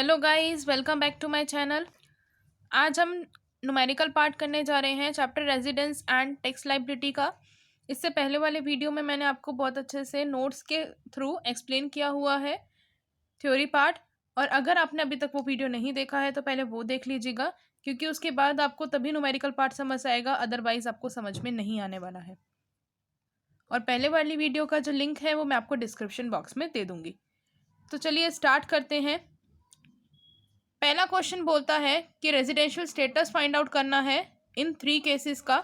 Hello guys, welcome back to my channel. आज हम numerical part करने जा रहे हैं chapter residence and tax liability का। इससे पहले वाले वीडियो में मैंने आपको बहुत अच्छे से नोट्स के थ्रू एक्सप्लेन किया हुआ है थ्योरी पार्ट, और अगर आपने अभी तक वो वीडियो नहीं देखा है तो पहले वो देख लीजिएगा, क्योंकि उसके बाद आपको तभी न्यूमेरिकल पार्ट समझ आएगा, अदरवाइज आपको समझ में नहीं आने वाला है। और पहले वाली वीडियो का जो लिंक है वो मैं आपको डिस्क्रिप्शन बॉक्स में दे दूँगी। तो चलिए स्टार्ट करते हैं। पहला क्वेश्चन बोलता है कि रेजिडेंशियल स्टेटस फाइंड आउट करना है इन 3 केसेस का।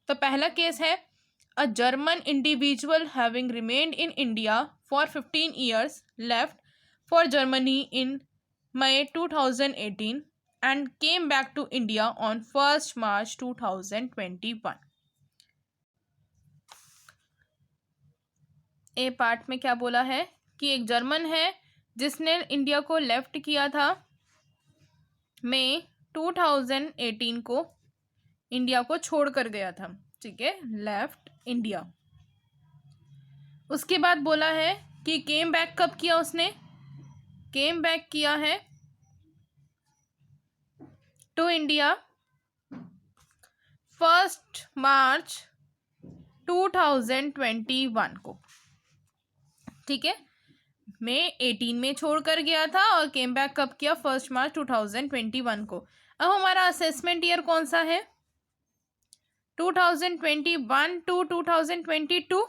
तो पहला केस है a German individual having remained in India for 15 years left for Germany in May 2018 and came back to India on 1 March 2021। A part में क्या बोला है कि एक जर्मन है जिसने इंडिया को लेफ्ट किया था मई 2018 को, इंडिया को छोड़ कर गया था। ठीक है, लेफ्ट इंडिया। उसके बाद बोला है कि केम बैक कब किया उसने, केम बैक किया है टू इंडिया 1 मार्च 2021 को। ठीक है, मई 18 में छोड़ कर गया था और केम बैक कब किया, 1 मार्च 2021 को। अब हमारा असेसमेंट ईयर कौन सा है, 2021 टू 2022।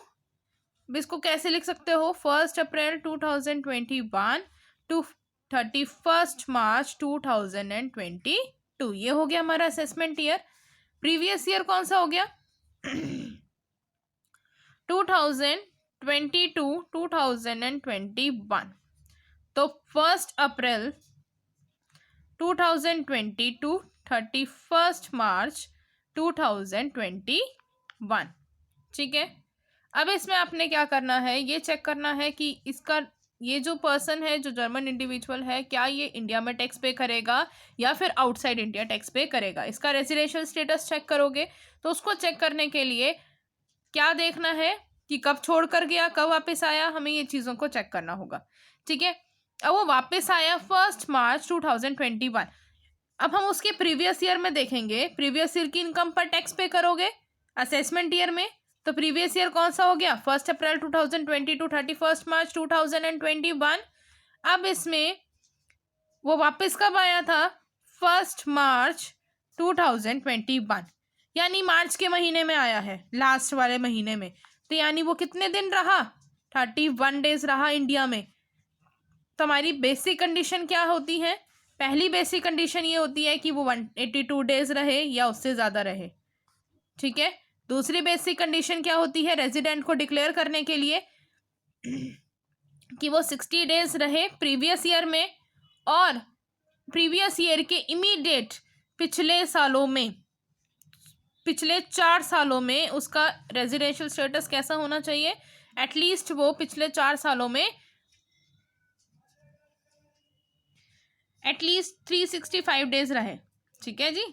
इसको कैसे लिख सकते हो, 1 अप्रैल 2021 टू 31 मार्च 2022। ये हो गया हमारा असेसमेंट ईयर। प्रीवियस ईयर कौन सा हो गया 2022 2021। तो 1 अप्रैल 2022 31 मार्च 2021। ठीक है, अब इसमें आपने क्या करना है, ये चेक करना है कि इसका ये जो पर्सन है, जो जर्मन इंडिविजुअल है, क्या ये इंडिया में टैक्स पे करेगा या फिर आउटसाइड इंडिया टैक्स पे करेगा। इसका रेजिडेंशियल स्टेटस चेक करोगे तो उसको चेक करने के लिए क्या देखना है कि कब छोड़ कर गया, कब वापस आया, हमें ये चीज़ों को चेक करना होगा। ठीक है, अब वो वापस आया 1 मार्च 2021। अब हम उसके प्रीवियस ईयर में देखेंगे, प्रीवियस ईयर की इनकम पर टैक्स पे करोगे असेसमेंट ईयर में। तो प्रीवियस ईयर कौन सा हो गया, 1 अप्रैल 2020 टू 31 मार्च 2021। अब इसमें वो वापस कब आया था, 1 मार्च 2021, यानी मार्च के महीने में आया है, लास्ट वाले महीने में। तो यानी वो कितने दिन रहा, 31 डेज रहा इंडिया में। तो हमारी बेसिक कंडीशन क्या होती है, पहली बेसिक कंडीशन ये होती है कि वो 182 डेज रहे या उससे ज़्यादा रहे। ठीक है, दूसरी बेसिक कंडीशन क्या होती है रेजिडेंट को डिक्लेयर करने के लिए कि वो 60 डेज रहे प्रीवियस ईयर में, और प्रीवियस ईयर के इमीडिएट पिछले सालों में, पिछले 4 सालों में उसका रेजिडेंशियल स्टेटस कैसा होना चाहिए, एटलीस्ट वो पिछले 4 सालों में एटलीस्ट 365 डेज रहे। ठीक है जी,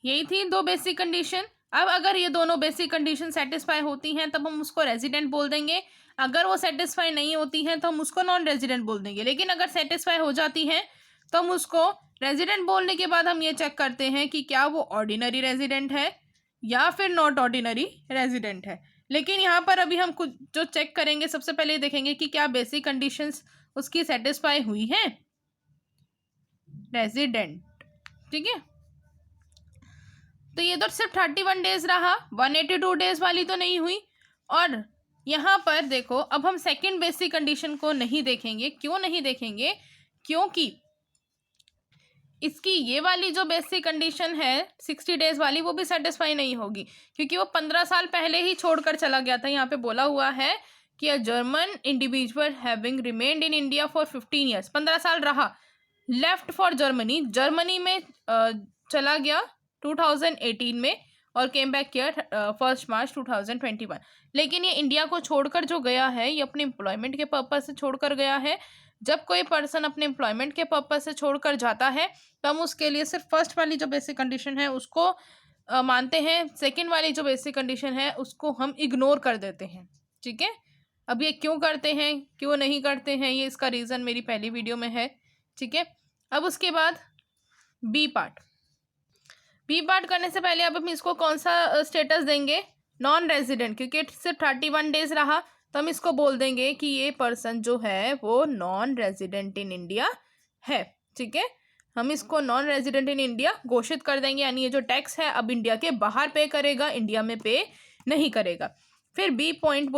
यही थी 2 बेसिक कंडीशन। अब अगर ये दोनों बेसिक कंडीशन सेटिस्फाई होती हैं तब हम उसको रेजिडेंट बोल देंगे, अगर वो सेटिस्फाई नहीं होती हैं तो हम उसको नॉन रेजिडेंट बोल देंगे। लेकिन अगर सेटिस्फाई हो जाती हैं तो हम उसको रेजिडेंट बोलने के बाद हम ये चेक करते हैं कि क्या वो ऑर्डिनरी रेजिडेंट है या फिर नॉट ऑर्डिनरी रेजिडेंट है। लेकिन यहाँ पर अभी हम कुछ जो चेक करेंगे, सबसे पहले देखेंगे कि क्या बेसिक कंडीशंस उसकी सेटिस्फाई हुई हैं, रेजिडेंट। ठीक है, तो ये तो सिर्फ 31 डेज रहा, 182 डेज वाली तो नहीं हुई। और यहाँ पर देखो, अब हम सेकंड बेसिक कंडीशन को नहीं देखेंगे। क्यों नहीं देखेंगे, क्योंकि इसकी ये वाली जो बेसिक कंडीशन है 60 डेज वाली, वो भी सेटिस्फाई नहीं होगी, क्योंकि वो 15 साल पहले ही छोड़कर चला गया था। यहाँ पे बोला हुआ है कि अ German individual having remained in India for 15 years, 15 साल रहा, लेफ्ट फॉर जर्मनी, जर्मनी में चला गया 2018 में और केम बैक किया 1 मार्च 2021। लेकिन ये इंडिया को छोड़कर जो गया है, ये अपने एम्प्लॉयमेंट के पर्पज से छोड़कर गया है। जब कोई पर्सन अपने एम्प्लॉयमेंट के पर्पज से छोड़कर जाता है तो हम उसके लिए सिर्फ फर्स्ट वाली जो बेसिक कंडीशन है उसको मानते हैं, सेकंड वाली जो बेसिक कंडीशन है उसको हम इग्नोर कर देते हैं। ठीक है, अब ये क्यों करते हैं, क्यों नहीं करते हैं, ये इसका रीज़न मेरी पहली वीडियो में है। ठीक है, अब उसके बाद बी पार्ट करने से पहले अब हम इसको कौन सा स्टेटस देंगे, नॉन रेजिडेंट, क्योंकि सिर्फ 31 डेज रहा तो हम इसको बोल देंगे कि ये पर्सन जो है वो नॉन रेजिडेंट इन इंडिया है। ठीक है, हम इसको नॉन रेजिडेंट इन इंडिया घोषित कर देंगे, यानी ये जो टैक्स है अब इंडिया के बाहर पे करेगा, इंडिया में पे नहीं करेगा। फिर बी पॉइंट में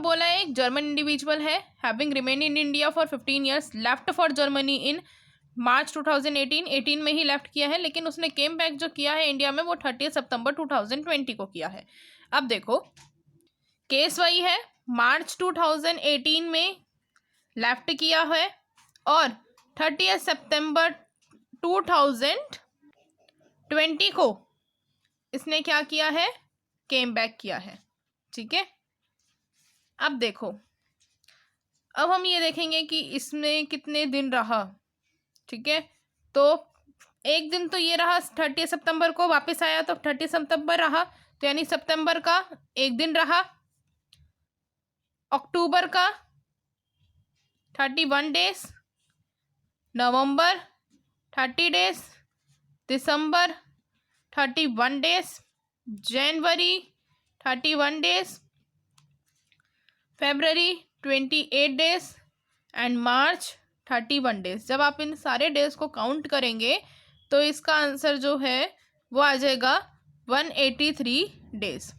बोला है एक जर्मन इंडिविजुअल है, having remain in India for 15 years, left for Germany in March 2018 में ही लेफ्ट किया है, लेकिन उसने केम बैक जो किया है इंडिया में वो 30 सितंबर 2020 को किया है। अब देखो केस वही है, मार्च 2018 में लेफ्ट किया है और 30 सितंबर 2020 को इसने क्या किया है, केम बैक किया है। ठीक है, अब देखो, अब हम ये देखेंगे कि इसमें कितने दिन रहा। ठीक है, तो एक दिन तो ये रहा 30 सितंबर को वापस आया तो 30 सितंबर रहा, तो यानी सितंबर का एक दिन रहा, अक्टूबर का 31 days, November 30 days, December 31 days, January 31 days, February 28 days and March 31 days. जब आप इन सारे डेज को काउंट करेंगे तो इसका आंसर जो है वो आ जाएगा 183 डेज।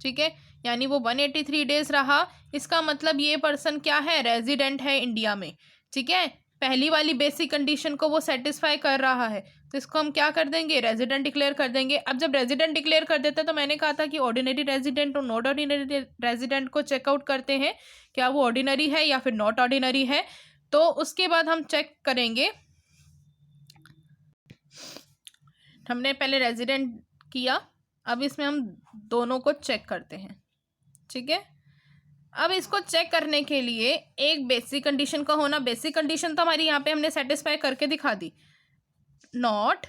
ठीक है, यानी वो 183 डेज रहा, इसका मतलब ये पर्सन क्या है, रेजिडेंट है इंडिया में। ठीक है, पहली वाली बेसिक कंडीशन को वो सेटिस्फाई कर रहा है, तो इसको हम क्या कर देंगे, रेजिडेंट डिक्लेयर कर देंगे। अब जब रेजिडेंट डिक्लेयर कर देते हैं तो मैंने कहा था कि ऑर्डिनरी रेजिडेंट और नॉट ऑर्डिनरी रेजिडेंट को चेकआउट करते हैं, क्या वो ऑर्डिनरी है या फिर नॉट ऑर्डिनरी है। तो उसके बाद हम चेक करेंगे, हमने पहले रेजिडेंट किया, अब इसमें हम दोनों को चेक करते हैं। ठीक है, अब इसको चेक करने के लिए एक बेसिक कंडीशन का होना, बेसिक कंडीशन तो हमारी यहाँ पे हमने सेटिस्फाई करके दिखा दी, नॉट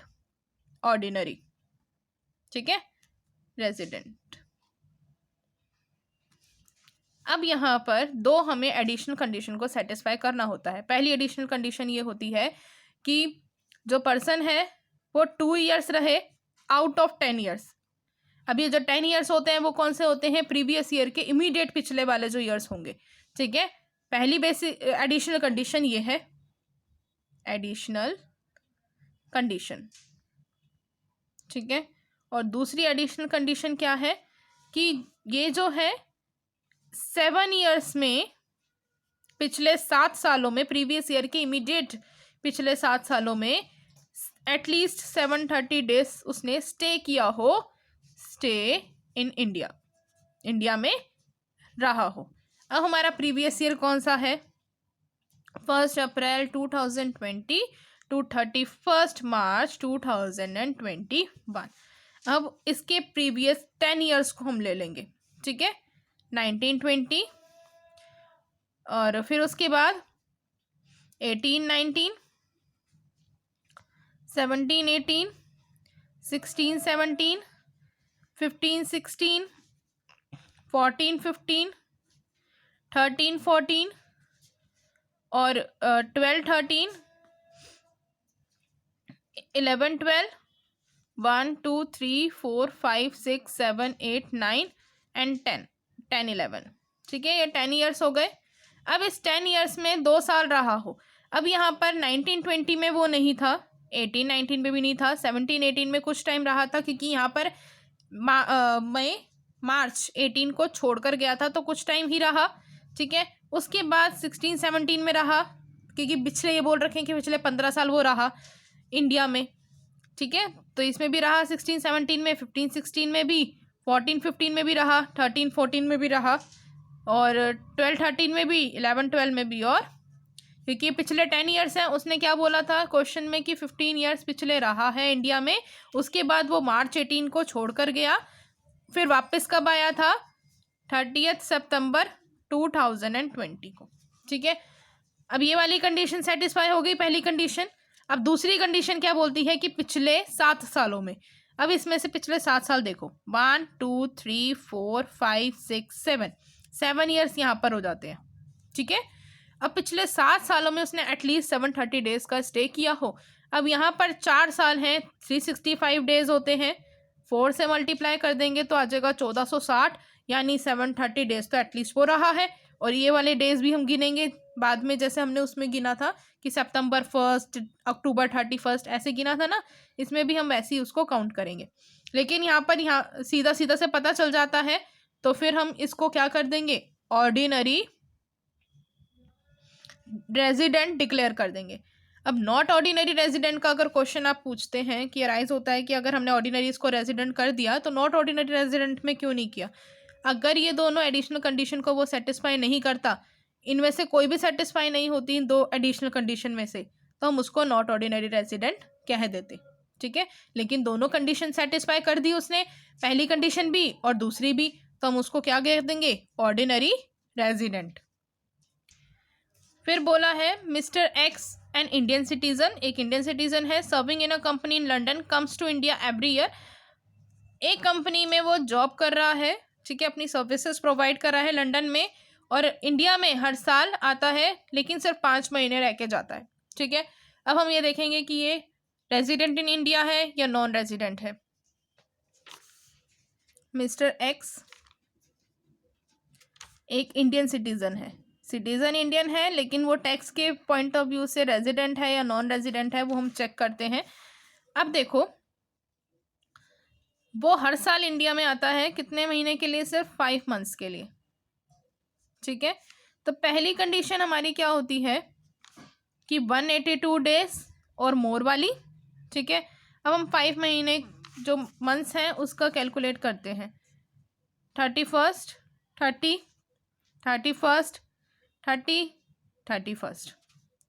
ऑर्डिनरी। ठीक है, रेजिडेंट। अब यहाँ पर दो हमें एडिशनल कंडीशन को सेटिस्फाई करना होता है। पहली एडिशनल कंडीशन ये होती है कि जो पर्सन है वो 2 ईयर्स रहे आउट ऑफ 10 ईयर्स। अब ये जो 10 ईयर्स होते हैं वो कौन से होते हैं, प्रीवियस ईयर के इमीडिएट पिछले वाले जो ईयर्स होंगे। ठीक है, पहली बेसिक एडिशनल कंडीशन ये है, एडिशनल कंडीशन। ठीक है, और दूसरी एडिशनल कंडीशन क्या है कि ये जो है 7 ईयर्स में, पिछले 7 सालों में, प्रीवियस ईयर के इमीडिएट पिछले 7 सालों में एटलीस्ट 730 डेज उसने स्टे किया हो, स्टे इन इंडिया, इंडिया में रहा हो। अब हमारा प्रीवियस ईयर कौन सा है, 1 अप्रैल 2020 टू 31 मार्च 2021। अब इसके प्रीवियस 10 ईयर्स को हम ले लेंगे। ठीक है, 1920, और फिर उसके बाद 1819, 1718, 1617, 1516, 1415, 1314 और 1213, 1112, 1 2 3 4 5 6 7 8 9 एंड 10 11। ठीक है, ये 10 ईयर्स हो गए। अब इस 10 ईयर्स में 2 साल रहा हो। अब यहाँ पर 1920 में वो नहीं था, 1819 में भी नहीं था, 1718 में कुछ टाइम रहा था, क्योंकि यहाँ पर मई मार्च 18 को छोड़कर गया था तो कुछ टाइम ही रहा। ठीक है, उसके बाद 1617 में रहा, क्योंकि पिछले ये बोल रखे हैं कि पिछले 15 साल वो रहा इंडिया में। ठीक है, तो इसमें भी रहा 1617 में, 1516 में भी, 1415 में भी रहा, 1314 में भी रहा, और 1213 में भी, 1112 में भी। और क्योंकि पिछले 10 ईयर्स हैं, उसने क्या बोला था क्वेश्चन में कि 15 ईयर्स पिछले रहा है इंडिया में, उसके बाद वो मार्च 18 को छोड़कर गया, फिर वापस कब आया था, 30 सितंबर 2020 को। ठीक है, अब ये वाली कंडीशन सेटिस्फाई हो गई, पहली कंडीशन। अब दूसरी कंडीशन क्या बोलती है कि पिछले 7 सालों में। अब इसमें से पिछले 7 साल देखो, 1 2 3 4 5 6 7 ईयर्स यहाँ पर हो जाते हैं। ठीक है, अब पिछले 7 सालों में उसने एटलीस्ट 730 डेज का स्टे किया हो। अब यहाँ पर 4 साल हैं, 365 डेज होते हैं, 4 से मल्टीप्लाई कर देंगे तो आ जाएगा 1460, यानी 730 डेज तो एटलीस्ट वो रहा है। और ये वाले डेज भी हम गिनेंगे बाद में, जैसे हमने उसमें गिना था कि सितंबर 1, अक्टूबर 31 ऐसे गिना था ना, इसमें भी हम वैसे ही उसको काउंट करेंगे। लेकिन यहाँ सीधा सीधा से पता चल जाता है, तो फिर हम इसको क्या कर देंगे, ऑर्डिनरी रेजिडेंट डिक्लेयर कर देंगे। अब नॉट ऑर्डिनरी रेजिडेंट का अगर क्वेश्चन आप पूछते हैं कि अराइज होता है कि अगर हमने ऑर्डिनरी इसको रेजिडेंट कर दिया तो नॉट ऑर्डिनरी रेजिडेंट में क्यों नहीं किया। अगर ये दोनों एडिशनल कंडीशन को वो सेटिस्फाई नहीं करता, इनमें से कोई भी सेटिस्फाई नहीं होती इन दो एडिशनल कंडीशन में से, तो हम उसको नॉट ऑर्डिनरी रेजिडेंट कह देते। ठीक है, लेकिन दोनों कंडीशन सेटिस्फाई कर दी उसने, पहली कंडीशन भी और दूसरी भी, तो हम उसको क्या कह देंगे, ऑर्डिनरी रेजिडेंट। फिर बोला है mister X an Indian citizen, एक इंडियन सिटीजन है, serving in a company in London, comes to India every year. एक कंपनी में वो जॉब कर रहा है, ठीक है, अपनी सर्विसेज प्रोवाइड कर रहा है लंदन में, और इंडिया में हर साल आता है, लेकिन सिर्फ 5 महीने रह के जाता है। ठीक है, अब हम ये देखेंगे कि ये रेजिडेंट इन इंडिया है या नॉन रेजिडेंट है। मिस्टर एक्स एक इंडियन सिटीजन है, सिटीजन इंडियन है, लेकिन वो टैक्स के पॉइंट ऑफ व्यू से रेजिडेंट है या नॉन रेजिडेंट है वो हम चेक करते हैं। अब देखो, वो हर साल इंडिया में आता है, कितने महीने के लिए, सिर्फ 5 मंथ्स के लिए। ठीक है, तो पहली कंडीशन हमारी क्या होती है कि 182 डेज और मोर वाली। ठीक है, अब हम 5 महीने जो मंथ्स हैं उसका कैलकुलेट करते हैं, 31st 30 31st 30 31st।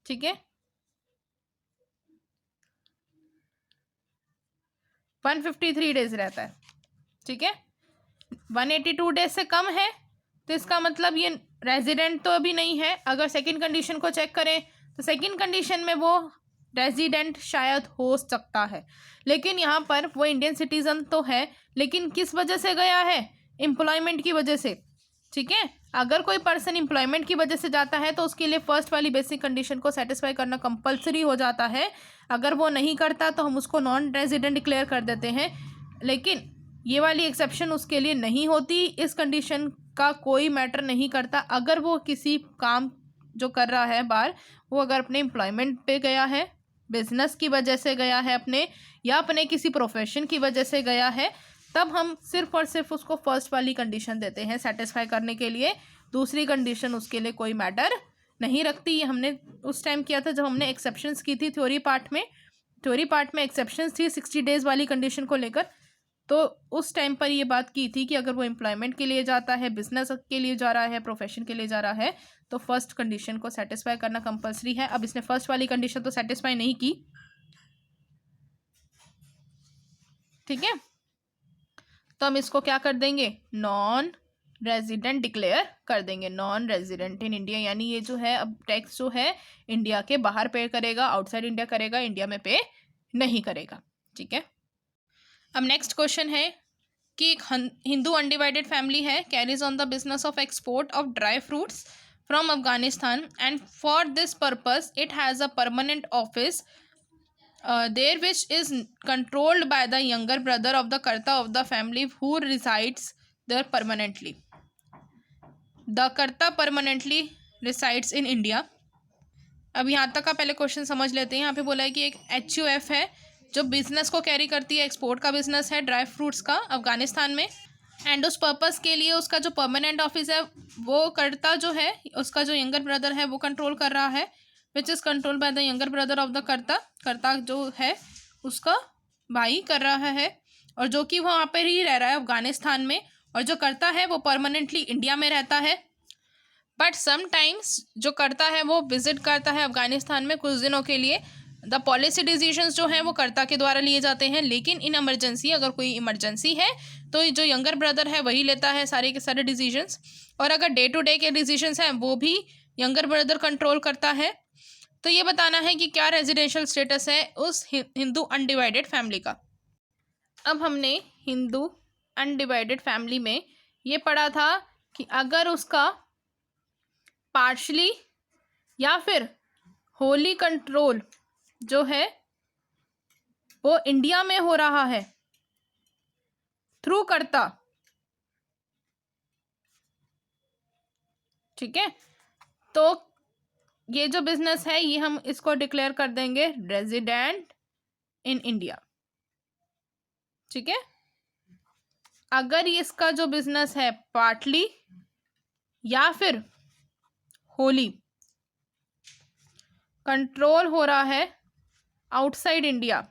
ठीक है, 153 डेज रहता है। ठीक है, 182 डेज से कम है तो इसका मतलब ये रेजिडेंट तो अभी नहीं है। अगर सेकंड कंडीशन को चेक करें तो सेकंड कंडीशन में वो रेजिडेंट शायद हो सकता है, लेकिन यहाँ पर वो इंडियन सिटीजन तो है, लेकिन किस वजह से गया है, एम्प्लॉयमेंट की वजह से। ठीक है, अगर कोई पर्सन एम्प्लॉयमेंट की वजह से जाता है तो उसके लिए फर्स्ट वाली बेसिक कंडीशन को सेटिस्फाई करना कंपलसरी हो जाता है। अगर वो नहीं करता तो हम उसको नॉन रेजिडेंट डिक्लेयर कर देते हैं, लेकिन ये वाली एक्सेप्शन उसके लिए नहीं होती। इस कंडीशन का कोई मैटर नहीं करता, अगर वो किसी काम जो कर रहा है बाहर, वो अगर अपने एम्प्लॉयमेंट पे गया है, बिजनेस की वजह से गया है अपने, या अपने किसी प्रोफेशन की वजह से गया है, तब हम सिर्फ और सिर्फ उसको फर्स्ट वाली कंडीशन देते हैं सेटिस्फाई करने के लिए। दूसरी कंडीशन उसके लिए कोई मैटर नहीं रखती। ये हमने उस टाइम किया था जब हमने एक्सेप्शंस की थी थ्योरी पार्ट में। थ्योरी पार्ट में एक्सेप्शंस थी 60 डेज वाली कंडीशन को लेकर, तो उस टाइम पर ये बात की थी कि अगर वो एम्प्लॉयमेंट के लिए जाता है, बिजनेस के लिए जा रहा है, प्रोफेशन के लिए जा रहा है, तो फर्स्ट कंडीशन को सेटिस्फाई करना कंपलसरी है। अब इसने फर्स्ट वाली कंडीशन तो सेटिस्फाई नहीं की। ठीक है, तो हम इसको क्या कर देंगे, नॉन रेजिडेंट डिक्लेयर कर देंगे, नॉन रेजिडेंट इन इंडिया, यानी ये जो है अब टैक्स जो है इंडिया के बाहर पे करेगा, आउटसाइड इंडिया करेगा, इंडिया में पे नहीं करेगा। ठीक है, अब नेक्स्ट क्वेश्चन है कि एक हिंदू अनडिवाइडेड फैमिली है, carries on the business of export of dry fruits from Afghanistan, and for this purpose it has a permanent office there which is controlled by the younger brother of the karta of the family who resides there permanently. The karta permanently resides in India. अब यहाँ तक का पहले question समझ लेते हैं। यहाँ पे बोला है कि एक HUF है जो बिजनेस को कैरी करती है, एक्सपोर्ट का बिजनेस है ड्राई फ्रूट्स का अफगानिस्तान में, एंड उस पर्पस के लिए उसका जो परमानेंट ऑफिस है वो करता जो है उसका जो यंगर ब्रदर है वो कंट्रोल कर रहा है, which is control by the younger brother of the कर्ता, कर्ता जो है उसका भाई कर रहा है, और जो कि वहाँ पर ही रह रहा है अफगानिस्तान में, और जो करता है वो परमानेंटली इंडिया में रहता है। बट समटाइम्स जो करता है वो विजिट करता है अफगानिस्तान में कुछ दिनों के लिए। द पॉलिसी डिसीजंस जो हैं वो कर्ता के द्वारा लिए जाते हैं, लेकिन इन इमरजेंसी, अगर कोई इमरजेंसी है तो जो यंगर ब्रदर है वही लेता है सारे के सारे डिसीजंस, और अगर डे टू डे के डिसीजंस हैं वो भी यंगर ब्रदर कंट्रोल करता है। तो ये बताना है कि क्या रेजिडेंशियल स्टेटस है उस हिंदू अनडिवाइडेड फैमिली का। अब हमने हिंदू अनडिवाइडेड फैमिली में ये पढ़ा था कि अगर उसका पार्शली या फिर होली कंट्रोल जो है वो इंडिया में हो रहा है थ्रू कर्ता, ठीक है। तो ये जो बिजनेस है ये हम इसको डिक्लेयर कर देंगे रेजिडेंट इन इंडिया, ठीक है। अगर इसका जो बिजनेस है पार्टली या फिर होली कंट्रोल हो रहा है आउटसाइड इंडिया,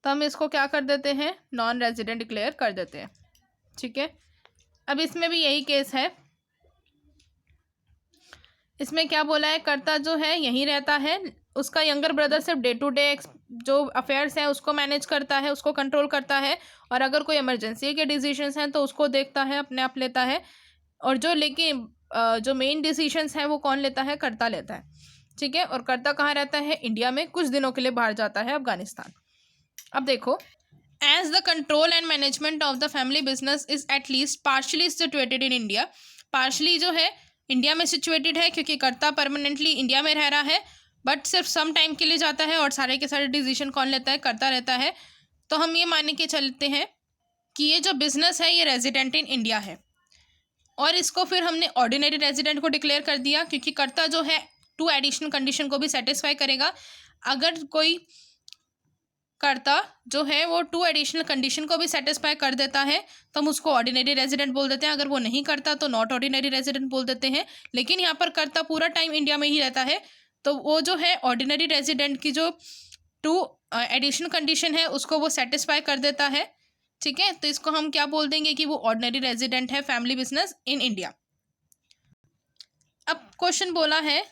तो हम इसको क्या कर देते हैं, नॉन रेजिडेंट डिक्लेयर कर देते हैं, ठीक है। अब इसमें भी यही केस है, इसमें क्या बोला है, कर्ता जो है यहीं रहता है, उसका यंगर ब्रदर सिर्फ डे टू डे जो अफेयर्स हैं उसको मैनेज करता है, उसको कंट्रोल करता है, और अगर कोई इमरजेंसी के डिसीजंस हैं तो उसको देखता है, अपने आप लेता है, और जो लेकिन जो मेन डिसीजंस हैं वो कौन लेता है, कर्ता लेता है, ठीक है। और कर्ता कहाँ रहता है, इंडिया में, कुछ दिनों के लिए बाहर जाता है अफगानिस्तान। अब देखो, as the control and management of the family business is at least partially situated in India, partially जो है इंडिया में सिचुएटेड है, क्योंकि कर्ता परमानेंटली इंडिया में रह रहा है, बट सिर्फ सम टाइम के लिए जाता है, और सारे के सारे डिसीजन कौन लेता है, कर्ता रहता है। तो हम ये मान के चलते हैं कि ये जो बिजनेस है ये रेजिडेंट इन इंडिया है, और इसको फिर हमने ऑर्डिनरी रेजिडेंट को डिक्लेयर कर दिया, क्योंकि कर्ता जो है 2 एडिशनल कंडीशन को भी सेटिस्फाई करेगा। अगर कोई कर्ता जो है वो 2 एडिशनल कंडीशन को भी सेटिस्फाई कर देता है तो हम उसको ऑर्डिनरी रेजिडेंट बोल देते हैं, अगर वो नहीं करता तो नॉट ऑर्डिनरी रेजिडेंट बोल देते हैं। लेकिन यहाँ पर कर्ता पूरा टाइम इंडिया में ही रहता है, तो वो जो है ऑर्डिनरी रेजिडेंट की जो 2 एडिशनल कंडीशन है उसको वो सेटिस्फाई कर देता है, ठीक है। तो इसको हम क्या बोल देंगे कि वो ऑर्डिनरी रेजिडेंट है फैमिली बिजनेस इन इंडिया। अब क्वेश्चन बोला है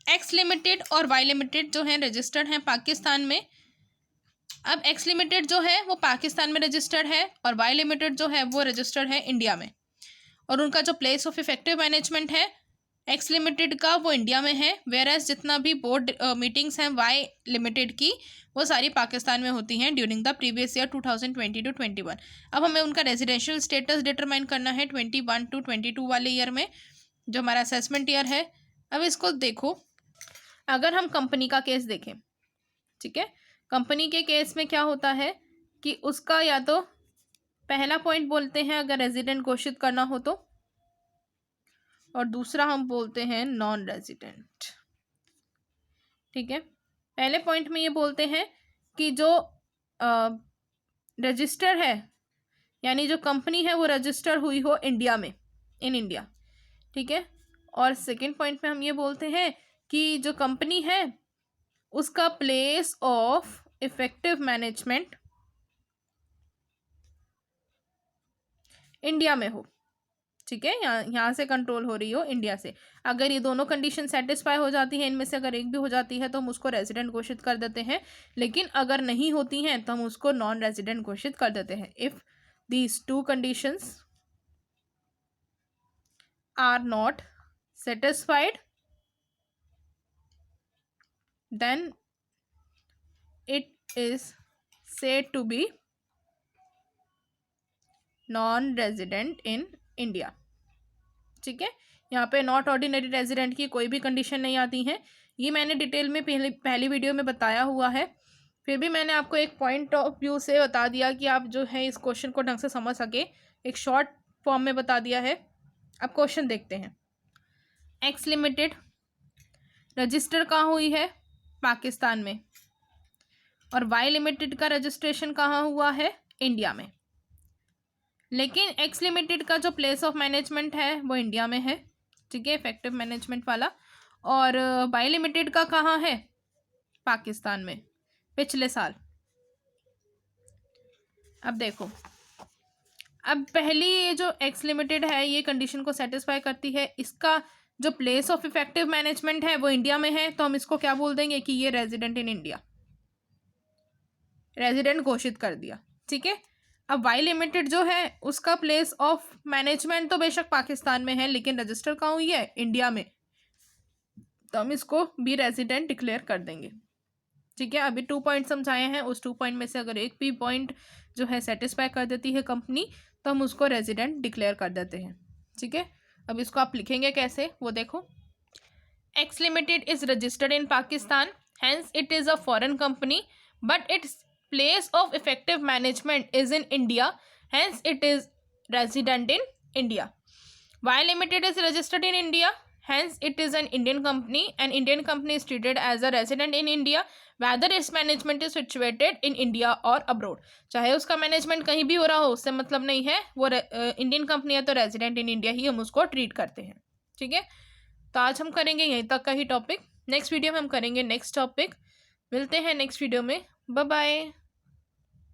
एक्स लिमिटेड और वाई लिमिटेड जो है रजिस्टर्ड हैं पाकिस्तान में। अब एक्स लिमिटेड जो है वो पाकिस्तान में रजिस्टर्ड है, और वाई लिमिटेड जो है वो रजिस्टर्ड है इंडिया में, और उनका जो प्लेस ऑफ इफेक्टिव मैनेजमेंट है एक्स लिमिटेड का वो इंडिया में है, वेयरएज जितना भी बोर्ड मीटिंग्स हैं वाई लिमिटेड की वो सारी पाकिस्तान में होती हैं during the previous year 2020 to 21। अब हमें उनका रेजिडेंशियल स्टेटस डिटरमाइन करना है 21 to 22 वाले ईयर में, जो हमारा असेसमेंट ईयर है। अब इसको देखो, अगर हम कंपनी का केस देखें, ठीक है, कंपनी के केस में क्या होता है कि उसका या तो पहला पॉइंट बोलते हैं अगर रेजिडेंट घोषित करना हो तो, और दूसरा हम बोलते हैं नॉन रेजिडेंट, ठीक है। पहले पॉइंट में ये बोलते हैं कि जो रजिस्टर है, यानी जो कंपनी है वो रजिस्टर हुई हो इंडिया में, इन इंडिया, ठीक है। और सेकंड पॉइंट में हम ये बोलते हैं कि जो कंपनी है उसका place of effective management India में हो, ठीक है, यहाँ से कंट्रोल हो रही हो इंडिया से। अगर ये दोनों कंडीशन सेटिस्फाई हो जाती है, इनमें से अगर एक भी हो जाती है तो हम उसको रेजिडेंट घोषित कर देते हैं, लेकिन अगर नहीं होती हैं तो हम उसको नॉन रेजिडेंट घोषित कर देते हैं। If these 2 conditions are not satisfied then it is said to be non-resident in India, ठीक है। यहाँ पे नॉट ऑर्डिनरी रेजिडेंट की कोई भी कंडीशन नहीं आती है, ये मैंने डिटेल में पहली वीडियो में बताया हुआ है, फिर भी मैंने आपको एक पॉइंट ऑफ व्यू से बता दिया कि आप जो है इस क्वेश्चन को ढंग से समझ सके, एक शॉर्ट फॉर्म में बता दिया है। अब क्वेश्चन देखते हैं। एक्स लिमिटेड रजिस्टर कहाँ हुई है, पाकिस्तान में, और वाई लिमिटेड का रजिस्ट्रेशन कहाँ हुआ है, इंडिया में। लेकिन एक्स लिमिटेड का जो प्लेस ऑफ मैनेजमेंट है वो इंडिया में है, ठीक है, इफेक्टिव मैनेजमेंट वाला, और वाई लिमिटेड का कहाँ है, पाकिस्तान में, पिछले साल। अब देखो, अब पहली ये जो एक्स लिमिटेड है ये कंडीशन को सेटिस्फाई करती है, इसका जो प्लेस ऑफ इफेक्टिव मैनेजमेंट है वो इंडिया में है, तो हम इसको क्या बोल देंगे कि ये रेजिडेंट इन इंडिया, रेजिडेंट घोषित कर दिया, ठीक है। अब वाई लिमिटेड जो है उसका प्लेस ऑफ मैनेजमेंट तो बेशक पाकिस्तान में है, लेकिन रजिस्टर कहाँ हुई है, इंडिया में, तो हम इसको भी रेजिडेंट डिक्लेयर कर देंगे, ठीक है। अभी 2 पॉइंट समझाए हैं, उस 2 पॉइंट में से अगर एक भी पॉइंट जो है सेटिस्फाई कर देती है कंपनी तो हम उसको रेजिडेंट डिक्लेयर कर देते हैं, ठीक है। अब इसको आप लिखेंगे कैसे वो देखो। X Limited is registered in Pakistan, hence it is a foreign company, but its place of effective management is in India, hence it is resident in India. Y Limited is registered in India, hence it is an Indian company. An Indian company is treated as a resident in India, whether its management is situated in India or abroad. चाहे उसका management कहीं भी हो रहा हो उससे मतलब नहीं है, वो इंडियन कंपनी है तो रेजिडेंट इन इंडिया ही हम उसको ट्रीट करते हैं। ठीक है, तो आज हम करेंगे यहीं तक का ही टॉपिक। नेक्स्ट वीडियो में हम करेंगे नेक्स्ट टॉपिक। मिलते हैं नेक्स्ट वीडियो में। Bye bye.